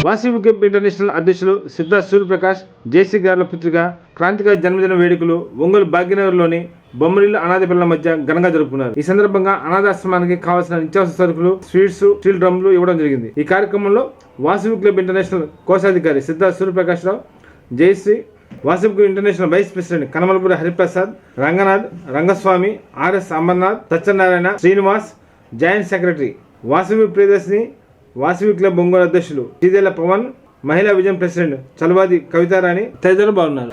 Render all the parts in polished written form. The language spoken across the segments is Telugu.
వాసవి క్లబ్ ఇంటర్నేషనల్ అధ్యక్షులు సిద్ధా సూర్యప్రకాష్ జేసీ గార్ల పుత్రిక క్రాంతికారి జన్మదిన వేడుకలు ఒంగోలు భాగ్యనగర్లోని బొమ్మరిల్లు అనాథ పిల్లల మధ్య ఘనంగా జరుపుకున్నారు. ఈ సందర్భంగా అనాథాశ్రమానికి కావాల్సిన నిత్యావసర సరుకులు, స్వీట్స్, స్టీల్ డ్రమ్లు ఇవ్వడం జరిగింది. ఈ కార్యక్రమంలో వాసవి క్లబ్ ఇంటర్నేషనల్ కోశాధికారి Siddha Suryaprakash Rao, JC Vasavi club international vice president Kanamalapuri Hariprasad, Ranganath, Rangaswamy, RS Amarnath, Satyanarayana, Srinivas, joint secretary Vasavi Priyadarshini, Vasavi club Ongole అధ్యక్షులు శ్రీదేల పవన్, మహిళా విజయం ప్రెసిడెంట్ చలవాది కవితారాణి తదితరులు బాగున్నారు.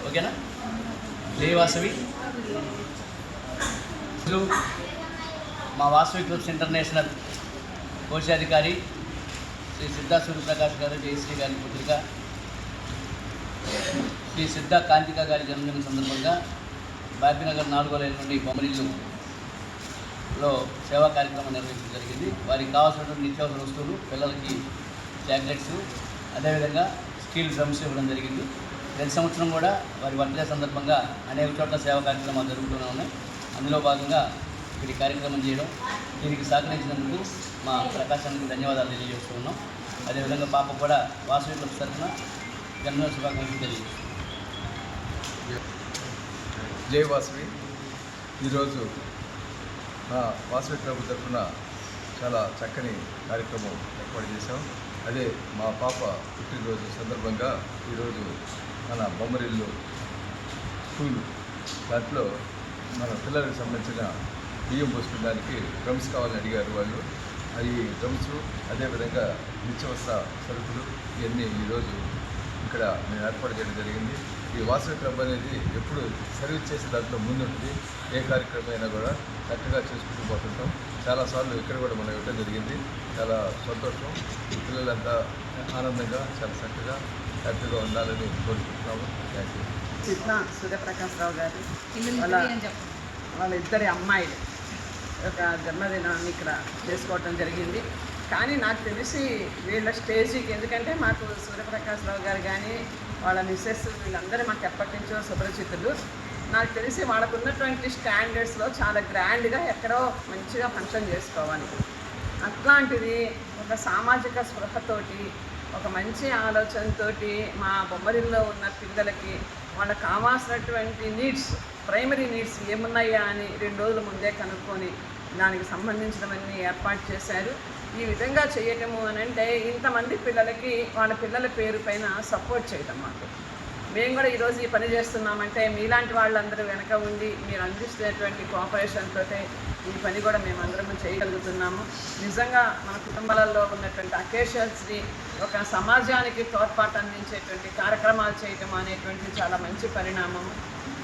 ఓకేనా? జై వాసవి. మా వాసవి క్లబ్స్ ఇంటర్నేషనల్ కోశాధికారి శ్రీ సిద్ధా సూర్యప్రకాష్ గారు, జయశ్రీ గారి పుత్రిక శ్రీ సిద్ధా కాంతిక గారి జన్మదిన సందర్భంగా భాగ్యనగర్ 4వ లైన్ నుండి బొమ్మరిల్లులో సేవా కార్యక్రమం నిర్వహించడం జరిగింది. వారికి కావాల్సినటువంటి నిత్యావసర వస్తువులు, పిల్లలకి చాక్లెట్స్, అదేవిధంగా స్టీల్ డ్రమ్స్ ఇవ్వడం జరిగింది. ప్రతి సంవత్సరం కూడా వారి బర్త్డే సందర్భంగా అనేక చోట్ల సేవా కార్యక్రమాలు జరుగుతూనే ఉన్నాయి. అందులో భాగంగా ఇక్కడ కార్యక్రమం చేయడం, దీనికి సహకరించినందుకు మా ప్రకాశానికి ధన్యవాదాలు తెలియజేస్తూ ఉన్నాం. అదేవిధంగా పాప కూడా వాసవి క్లబ్ తరఫున జన్మదిన శుభాకాంక్షలు తెలియజేస్తున్నాం. జై వాసవి. ఈరోజు మా వాసవి క్లబ్ తరఫున చాలా చక్కని కార్యక్రమం ఏర్పాటు చేశాం. అదే మా పాప పుట్టినరోజు సందర్భంగా ఈరోజు మన బొమ్మరిల్లు స్కూల్ దాంట్లో మన పిల్లలకు సంబంధించిన బియ్యం పోసుకోవడానికి డ్రమ్స్ కావాలని అడిగారు వాళ్ళు. అవి డ్రమ్స్, అదేవిధంగా నిత్యావసర సరుకులు ఇవన్నీ ఈరోజు ఇక్కడ మేము ఏర్పాటు చేయడం జరిగింది. ఈ వాసవి క్లబ్ అనేది ఎప్పుడు సర్వీస్ చేసే దాంట్లో ముందుంటుంది. ఏ కార్యక్రమం అయినా కూడా చక్కగా చేసుకుంటూ పోతుంటాం. చాలాసార్లు ఇక్కడ కూడా మనం ఇవ్వడం జరిగింది. చాలా సంతోషం. ఈ పిల్లలంతా ఆనందంగా చాలా చక్కగా హ్యాపీగా ఉండాలని కోరుకుంటున్నాము. Thank you. సిద్ధా సూర్యప్రకాష్ రావు గారు వాళ్ళ ఇద్దరి అమ్మాయిలు ఒక జన్మదినాన్ని ఇక్కడ చేసుకోవటం జరిగింది. కానీ నాకు తెలిసి వీళ్ళ స్టేజీకి, ఎందుకంటే మాకు సూర్యప్రకాష్ రావు గారు కానీ వాళ్ళ మిస్సెస్ వీళ్ళందరూ మాకు ఎప్పటి నుంచో సుపరిచితులు. నాకు తెలిసి వాళ్ళకు ఉన్నటువంటి స్టాండర్డ్స్లో చాలా గ్రాండ్గా ఎక్కడో మంచిగా ఫంక్షన్ చేసుకోవాలి. అట్లాంటిది ఒక సామాజిక స్పృహతోటి, ఒక మంచి ఆలోచనతోటి మా బొమ్మరిల్లో ఉన్న పిల్లలకి వాళ్ళకి కావాల్సినటువంటి నీడ్స్, ప్రైమరీ నీడ్స్ ఏమున్నాయా అని 2 రోజుల ముందే కనుక్కొని దానికి సంబంధించినవన్నీ ఏర్పాటు చేశారు. ఈ విధంగా చేయటము అని అంటే ఇంతమంది పిల్లలకి వాళ్ళ పిల్లల పేరు పైన సపోర్ట్ చేయటం మాకు. మేము కూడా ఈరోజు ఈ పని చేస్తున్నామంటే మీలాంటి వాళ్ళందరూ వెనక ఉండి మీరు అందిస్తున్నటువంటి కోఆపరేషన్తో ఈ పని కూడా మేమందరం చేయగలుగుతున్నాము. నిజంగా మన కుటుంబాలలో ఉన్నటువంటి అకేషన్స్ని ఒక సమాజానికి తోడ్పాటు అందించేటువంటి కార్యక్రమాలు చేయటం అనేటువంటి చాలా మంచి పరిణామము.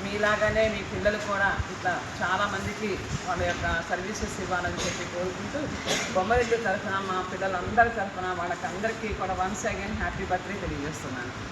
మీలాగానే మీ పిల్లలు కూడా ఇట్లా చాలామందికి వాళ్ళ యొక్క సర్వీసెస్ ఇవ్వాలని చెప్పి కోరుకుంటూ బొమ్మరిల్లు తరఫున మా పిల్లలందరి తరఫున వాళ్ళకందరికీ కూడా వన్స్ అగైన్ హ్యాపీ బర్త్డే తెలియజేస్తున్నాను.